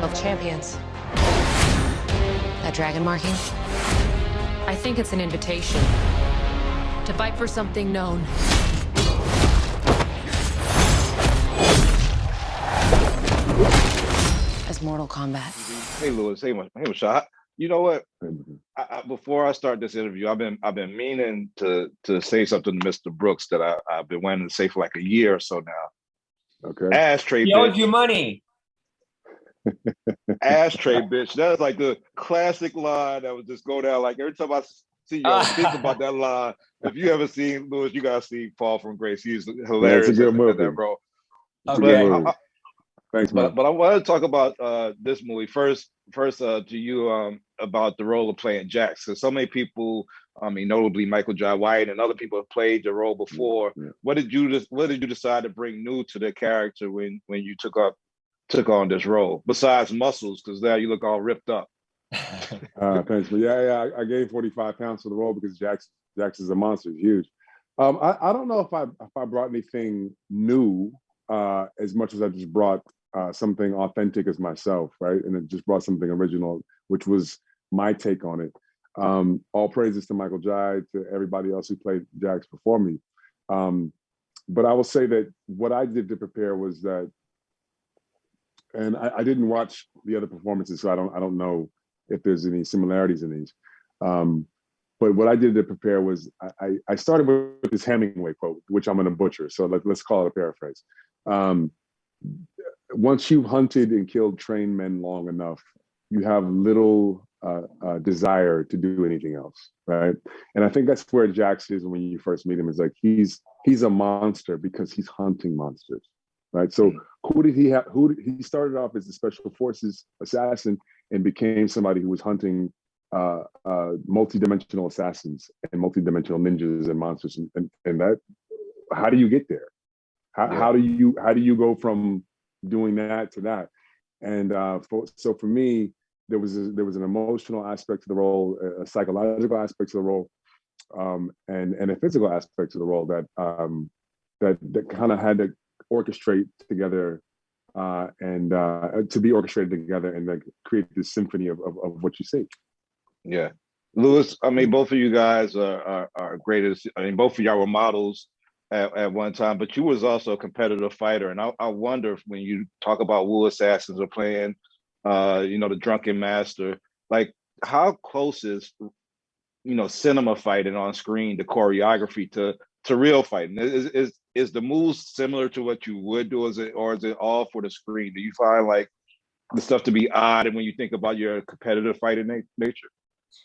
of champions. That dragon marking? I think it's an invitation to fight for something known. As Mortal Kombat. Hey, Lewis. Hey, Mehcad. You know what? Before I start this interview, I've been meaning to say something to Mr. Brooks that I've been wanting to say for like a year or so now. Okay. Ashtray He bitch. owes you money. Ashtray bitch. That's like the classic line that would just go down. Like every time I see y'all think about that line. If you haven't seen Lewis, you gotta see Fall from Grace. He's hilarious. That's a good movie. That, bro. Okay. Thanks, man. But I want to talk about this movie first to you about the role of playing Jax. Because so many people, I mean, notably Michael Jai White and other people have played the role before. Yeah. What did you decide to bring new to the character when you took on this role? Besides muscles, because now you look all ripped up. Thanks, but yeah, I gained 45 pounds for the role because Jax is a monster. He's huge. I don't know if I brought anything new as much as I just brought something authentic as myself, right? And it just brought something original, which was my take on it. All praises to Michael Jai, to everybody else who played Jax before me. But I will say that what I did to prepare was that, and I didn't watch the other performances, so I don't know if there's any similarities in these. But what I did to prepare was I started with this Hemingway quote, which I'm going to butcher. So let's call it a paraphrase. Once you've hunted and killed trained men long enough, you have little desire to do anything else, right? And I think that's where Jax is when you first meet him. Is like he's a monster because he's hunting monsters, right? So who did he have? He started off as a special forces assassin and became somebody who was hunting multi-dimensional assassins and multi-dimensional ninjas and monsters, and that. How do you get there? How do you go from doing that to that? And so for me, there was an emotional aspect to the role, a psychological aspect to the role, and a physical aspect to the role that kind of had to orchestrate together and to be orchestrated together and like create this symphony of what you see. Yeah, Lewis. I mean, both of you guys are greatest. I mean, both of y'all were models at one time, but you was also a competitive fighter. And I wonder if when you talk about Wu Assassins or playing, the Drunken Master, like how close is, cinema fighting on screen, the choreography to real fighting? Is the moves similar to what you would do, or is it all for the screen? Do you find like the stuff to be odd and when you think about your competitive fighting nature?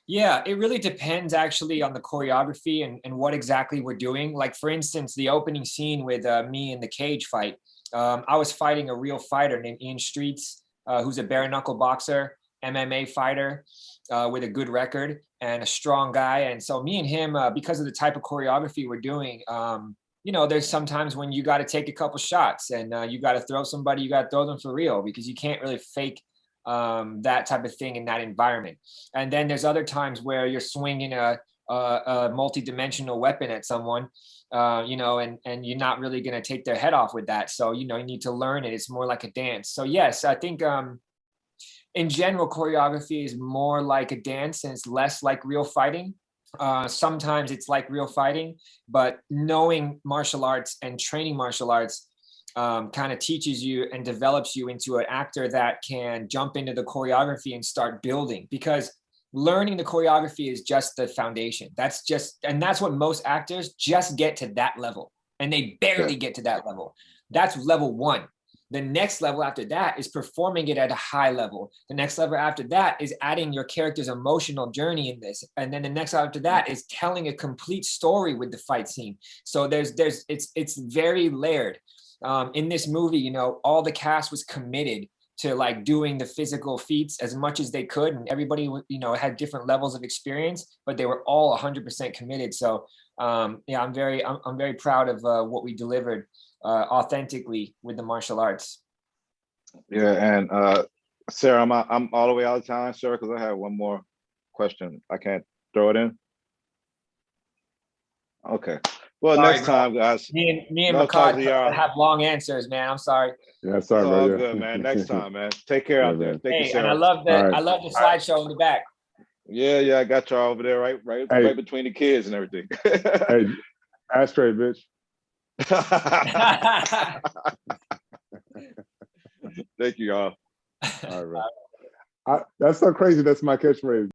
Yeah, it really depends actually on the choreography and what exactly we're doing. Like for instance, the opening scene with me in the cage fight, I was fighting a real fighter named Ian Streets, who's a bare knuckle boxer, MMA fighter with a good record and a strong guy. And so me and him, because of the type of choreography we're doing, there's sometimes when you got to take a couple shots and you got to throw somebody, you got to throw them for real because you can't really fake that type of thing in that environment. And then there's other times where you're swinging a multi-dimensional weapon at someone, and you're not really going to take their head off with that. So, you need to learn it. It's more like a dance. So yes, I think in general, choreography is more like a dance and it's less like real fighting. Sometimes it's like real fighting, but knowing martial arts and training martial arts kind of teaches you and develops you into an actor that can jump into the choreography and start building, because learning the choreography is just the foundation. That's what most actors just get to that level, and they barely get to that level. That's level one. The next level after that is performing it at a high level. The next level after that is adding your character's emotional journey in this. And then the next after that is telling a complete story with the fight scene. So it's very layered. In this movie, all the cast was committed to like doing the physical feats as much as they could, and everybody, had different levels of experience, but they were all 100% committed. So, I'm very proud of what we delivered authentically with the martial arts. Yeah, and Sarah, I'm all the way out of time, Sarah, because I have one more question. I can't throw it in. Okay. Well, Sorry, next bro. time, guys. Me and Love talking Mehcad to y'all. have long answers, man. I'm sorry. Yeah, It's sorry, bro. all Yeah. good, man. Next time, man. Take care Yeah, out there. man. Thank you, Hey, and Sarah. All right. I love the slideshow in the back. Yeah, I got y'all over there, right Hey, between the kids and everything. hey, ashtray, bitch. Thank you, y'all. All right, bro. That's so crazy. That's my catchphrase.